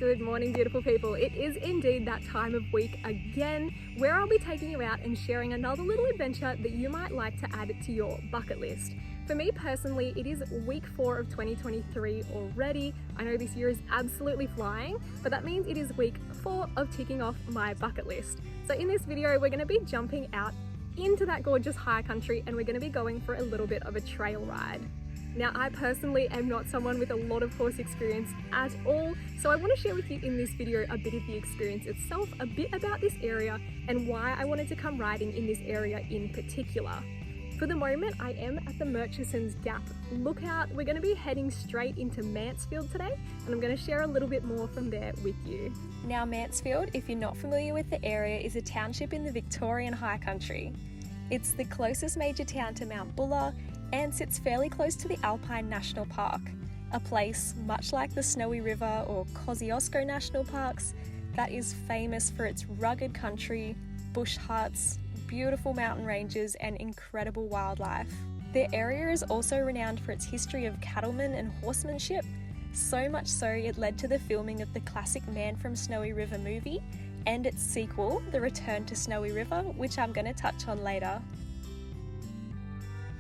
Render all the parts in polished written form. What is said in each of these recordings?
Good morning, beautiful people. It is indeed that time of week again where I'll be taking you out and sharing another little adventure that you might like to add to your bucket list. For me personally, it is week 4 of 2023 already. I know this year is absolutely flying, but that means it is week 4 of ticking off my bucket list. So in this video, we're going to be jumping out into that gorgeous high country and we're going to be going for a little bit of a trail ride. Now, I personally am not someone with a lot of horse experience at all, so I want to share with you in this video a bit of the experience itself, a bit about this area and why I wanted to come riding in this area in particular. For the moment, I am at the Murchison's Gap lookout. We're going to be heading straight into Mansfield today, and I'm going to share a little bit more from there with you. Now, Mansfield, if you're not familiar with the area, is a township in the Victorian High Country. It's the closest major town to Mount Buller and sits fairly close to the Alpine National Park, a place much like the Snowy River or Kosciuszko National Parks that is famous for its rugged country, bush huts, beautiful mountain ranges and incredible wildlife. The area is also renowned for its history of cattlemen and horsemanship, so much so it led to the filming of the classic Man from Snowy River movie and its sequel, The Return to Snowy River, which I'm going to touch on later.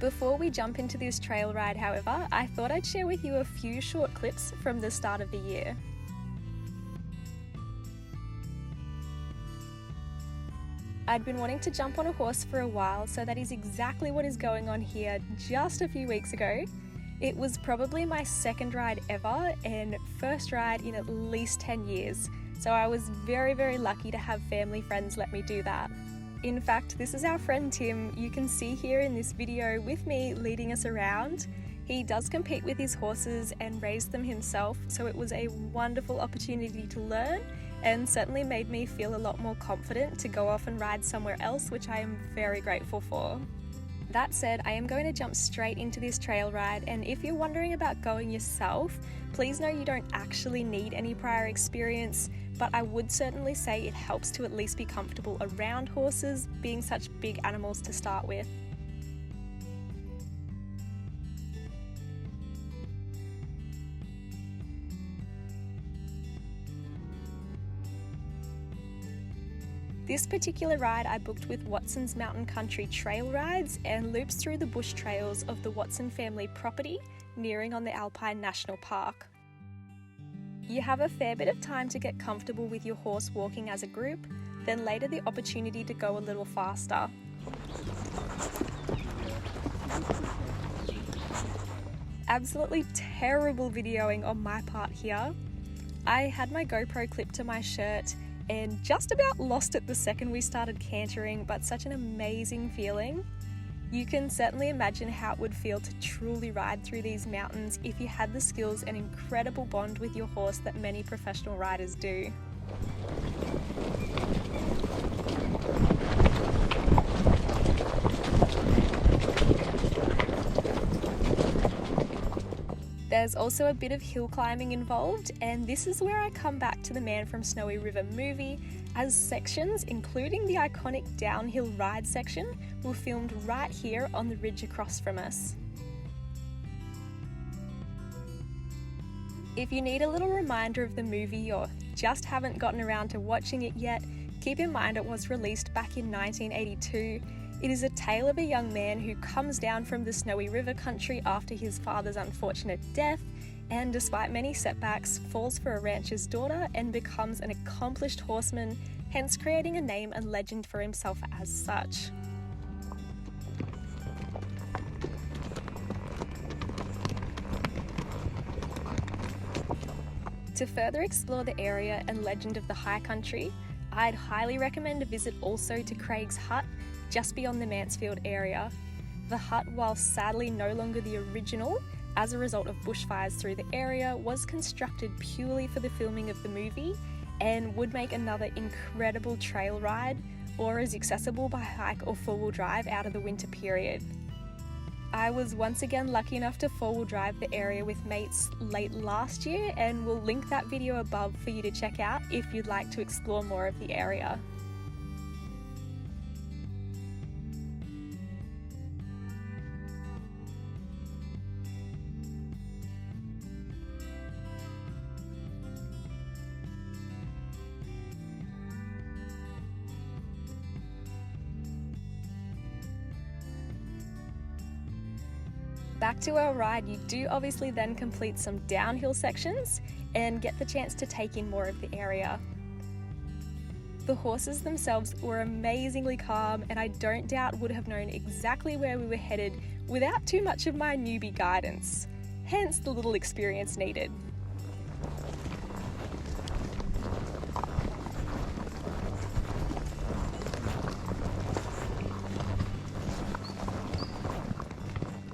Before we jump into this trail ride, however, I thought I'd share with you a few short clips from the start of the year. I'd been wanting to jump on a horse for a while, so that is exactly what is going on here just a few weeks ago. It was probably my second ride ever and first ride in at least 10 years, so I was very, very lucky to have family friends let me do that. In fact, this is our friend Tim. You can see here in this video with me leading us around. He does compete with his horses and raise them himself, so it was a wonderful opportunity to learn and certainly made me feel a lot more confident to go off and ride somewhere else, which I am very grateful for. That said, I am going to jump straight into this trail ride, and if you're wondering about going yourself, please know you don't actually need any prior experience, but I would certainly say it helps to at least be comfortable around horses, being such big animals to start with. This particular ride I booked with Watson's Mountain Country Trail Rides and loops through the bush trails of the Watson family property, nearing on the Alpine National Park. You have a fair bit of time to get comfortable with your horse walking as a group, then later the opportunity to go a little faster. Absolutely terrible videoing on my part here. I had my GoPro clipped to my shirt and just about lost it the second we started cantering, but such an amazing feeling. You can certainly imagine how it would feel to truly ride through these mountains if you had the skills and incredible bond with your horse that many professional riders do. There's also a bit of hill climbing involved, and this is where I come back to the Man from Snowy River movie, as sections, including the iconic downhill ride section, were filmed right here on the ridge across from us. If you need a little reminder of the movie or just haven't gotten around to watching it yet, keep in mind it was released back in 1982. It is a tale of a young man who comes down from the Snowy River country after his father's unfortunate death and, despite many setbacks, falls for a rancher's daughter and becomes an accomplished horseman, hence creating a name and legend for himself as such. To further explore the area and legend of the High Country, I'd highly recommend a visit also to Craig's Hut, just beyond the Mansfield area. The hut, while sadly no longer the original, as a result of bushfires through the area, was constructed purely for the filming of the movie and would make another incredible trail ride, or is accessible by hike or four-wheel drive out of the winter period. I was once again lucky enough to four-wheel drive the area with mates late last year, and we'll link that video above for you to check out if you'd like to explore more of the area. Back to our ride, you do obviously then complete some downhill sections and get the chance to take in more of the area. The horses themselves were amazingly calm, and I don't doubt would have known exactly where we were headed without too much of my newbie guidance, hence the little experience needed.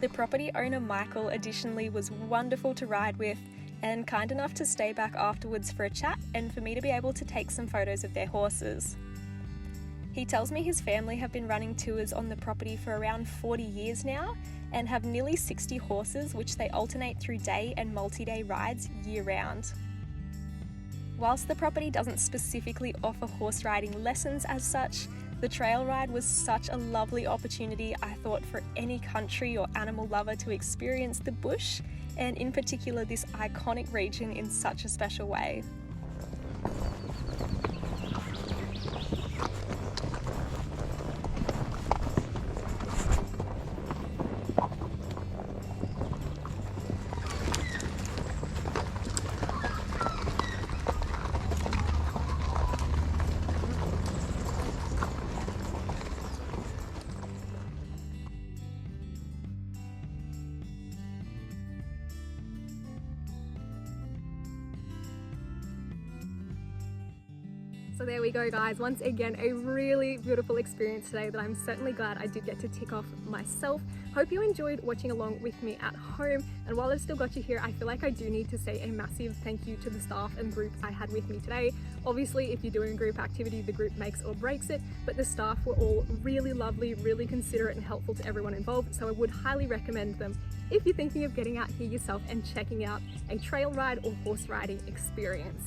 The property owner Michael additionally was wonderful to ride with and kind enough to stay back afterwards for a chat and for me to be able to take some photos of their horses. He tells me his family have been running tours on the property for around 40 years now and have nearly 60 horses, which they alternate through day and multi-day rides year round. Whilst the property doesn't specifically offer horse riding lessons as such, the trail ride was such a lovely opportunity, I thought, for any country or animal lover to experience the bush, and in particular this iconic region, in such a special way. So there we go, guys. Once again, a really beautiful experience today that I'm certainly glad I did get to tick off myself. Hope you enjoyed watching along with me at home. And while I've still got you here, I feel like I do need to say a massive thank you to the staff and group I had with me today. Obviously, if you're doing a group activity, the group makes or breaks it, but the staff were all really lovely, really considerate and helpful to everyone involved. So I would highly recommend them if you're thinking of getting out here yourself and checking out a trail ride or horse riding experience.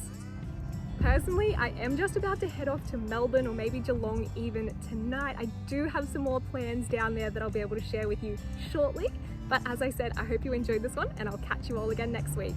Personally, I am just about to head off to Melbourne or maybe Geelong even tonight. I do have some more plans down there that I'll be able to share with you shortly. But as I said, I hope you enjoyed this one and I'll catch you all again next week.